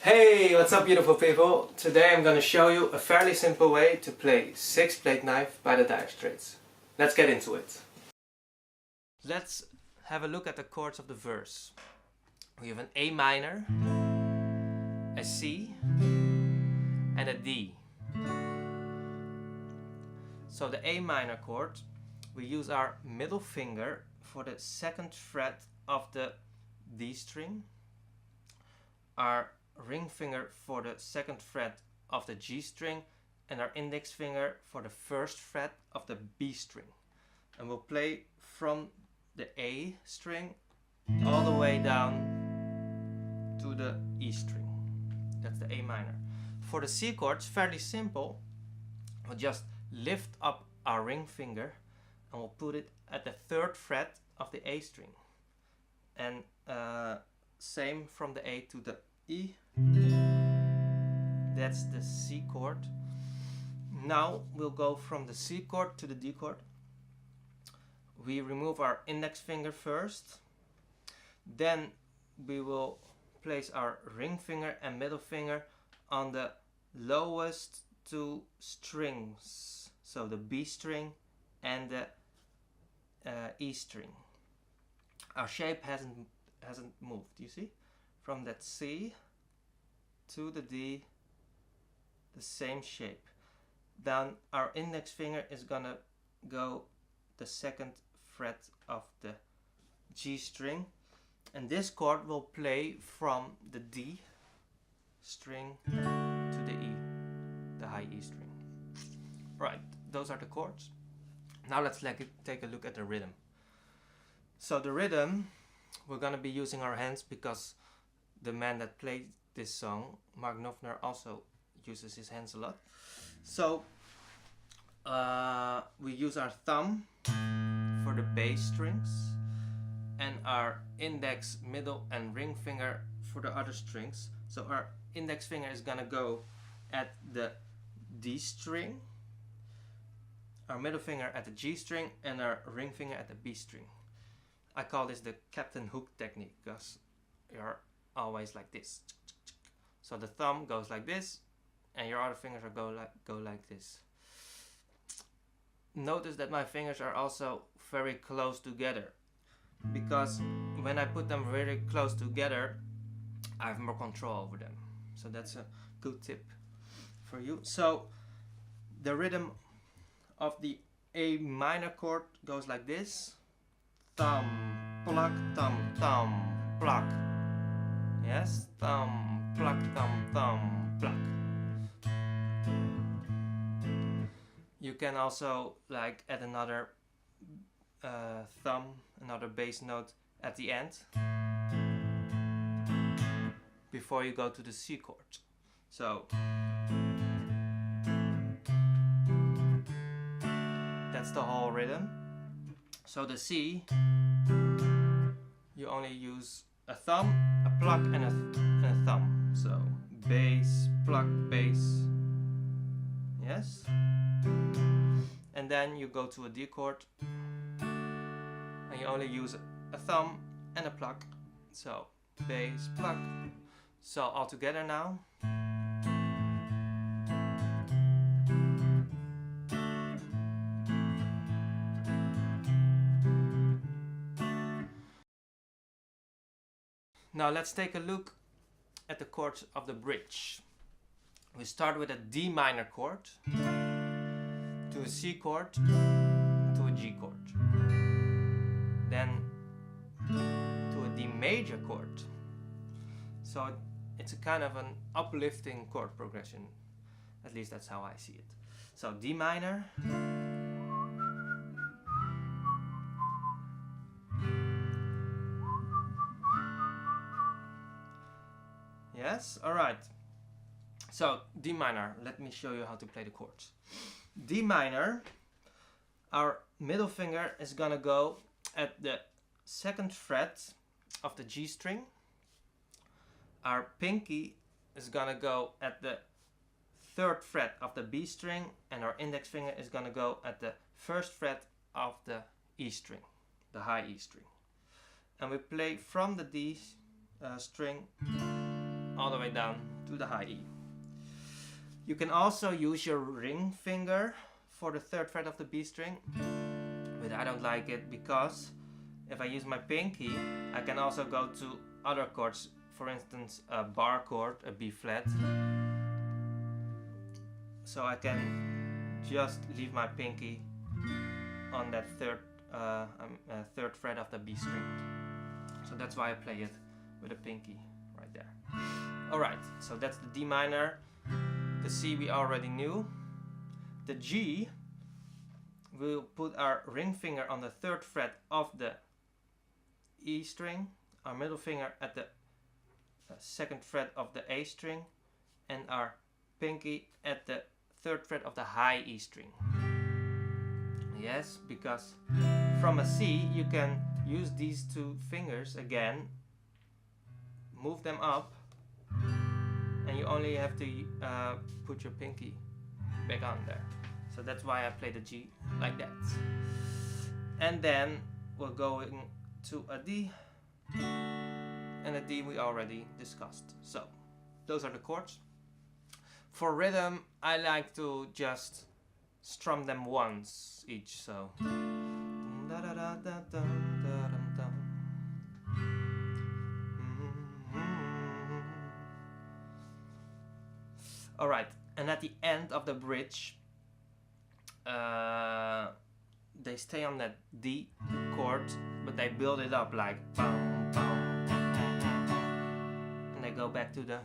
Hey, what's up beautiful people? Today I'm going to show you a fairly simple way to play Six Plate Knife by the Dire Straits. Let's get into it. Let's have a look at the chords of the verse. We have an A minor, a C, and a D. So the A minor chord, we use our middle finger for the second fret of the D string, our ring finger for the second fret of the G string, and our index finger for the first fret of the B string. And we'll play from the A string all the way down to the E string. That's the A minor. For the C chord, it's fairly simple. We'll just lift up our ring finger and we'll put it at the third fret of the A string. And same from the A to the E. That's the C chord. Now we'll go from the C chord to the D chord. We remove our index finger first. Then we will place our ring finger and middle finger on the lowest two strings. So the B string and the E string. Our shape hasn't moved, you see? From that C to the D, the same shape. Then our index finger is gonna go the second fret of the G string, and this chord will play from the D string to the E, the high E string. Right, those are the chords. Now let's take a look at the rhythm. So the rhythm, we're gonna be using our hands because the man that played this song, Mark Knopfler, also uses his hands a lot. So we use our thumb for the bass strings and our index, middle and ring finger for the other strings. So our index finger is gonna go at the D string, our middle finger at the G string, and our ring finger at the B string. I call this the Captain Hook technique because you're always like this. So the thumb goes like this and your other fingers go like this. Notice that my fingers are also very close together, because when I put them very close together I have more control over them. So that's a good tip for you. So the rhythm of the A minor chord goes like this: thumb, pluck, thumb, thumb, pluck. Yes, thumb, pluck, thumb, pluck. You can also like add another thumb, another bass note at the end before you go to the C chord. So that's the whole rhythm. So the C, you only use a thumb, a pluck, and a thumb. So bass, pluck, bass. Yes. And then you go to a D chord and you only use a thumb and a pluck. So bass, pluck. So all together now. Now let's take a look at the chords of the bridge. We start with a D minor chord, to a C chord, to a G chord. Then to a D major chord. So it's a kind of an uplifting chord progression. At least that's how I see it. So D minor. Yes, alright. So D minor, let me show you how to play the chords. D minor, our middle finger is gonna go at the second fret of the G string. Our pinky is gonna go at the third fret of the B string, and our index finger is gonna go at the first fret of the E string, the high E string. And we play from the D string all the way down to the high E. You can also use your ring finger for the 3rd fret of the B string, but I don't like it because if I use my pinky, I can also go to other chords, for instance a bar chord, a B flat. So I can just leave my pinky on that 3rd fret of the B string. So that's why I play it with a pinky right there. Alright, so that's the D minor. The C we already knew. The G, we'll put our ring finger on the 3rd fret of the E string, our middle finger at the 2nd fret of the A string, and our pinky at the 3rd fret of the high E string. Yes, because from a C you can use these 2 fingers again, move them up, and you only have to put your pinky back on there. So that's why I play the G like that. And then we're going to a D, and a D we already discussed. So those are the chords. For rhythm, I like to just strum them once each, so alright, and at the end of the bridge they stay on that D chord, but they build it up like bum, bum, and they go back to the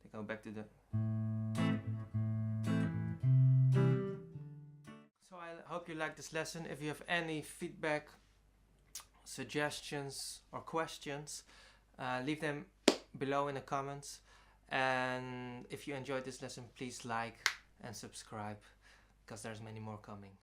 they go back to the. So I hope you like this lesson. If you have any feedback, suggestions or questions, leave them below in the comments. And if you enjoyed this lesson, please like and subscribe, because there's many more coming.